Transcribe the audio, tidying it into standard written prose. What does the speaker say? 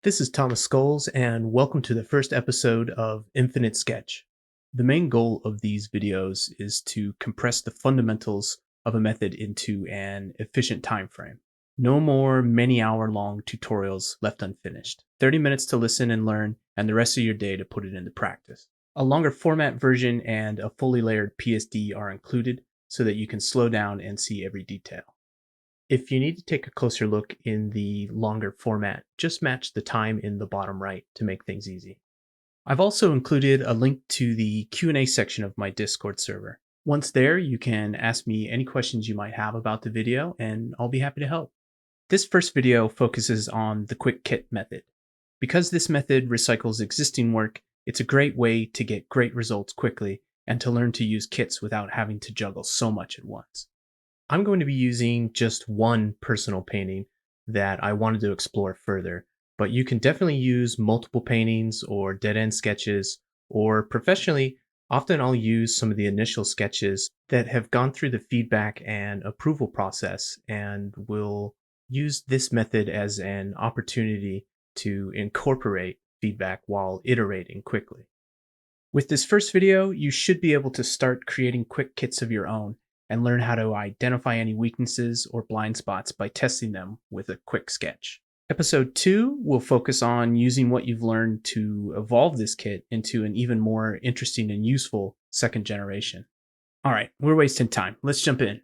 This is Thomas Scholes, and welcome to the first episode of InfiniteSketch. The main goal of these videos is to compress the fundamentals of a method into an efficient time frame. No more many-hour-long tutorials left unfinished. 30 minutes to listen and learn, and the rest of your day to put it into practice. A longer format version and a fully layered PSD are included so that you can slow down and see every detail. If you need to take a closer look in the longer format, just match the time in the bottom right to make things easy. I've also included a link to the Q&A section of my Discord server. Once there, you can ask me any questions you might have about the video, and I'll be happy to help. This first video focuses on the QuickKit method. Because this method recycles existing work, it's a great way to get great results quickly and to learn to use kits without having to juggle so much at once. I'm going to be using just one personal painting that I wanted to explore further, but you can definitely use multiple paintings or dead-end sketches, or professionally, often I'll use some of the initial sketches that have gone through the feedback and approval process and will use this method as an opportunity to incorporate feedback while iterating quickly. With this first video, you should be able to start creating quick kits of your own and learn how to identify any weaknesses or blind spots by testing them with a quick sketch. Episode 2 will focus on using what you've learned to evolve this kit into an even more interesting and useful second generation. All right, we're wasting time. Let's jump in.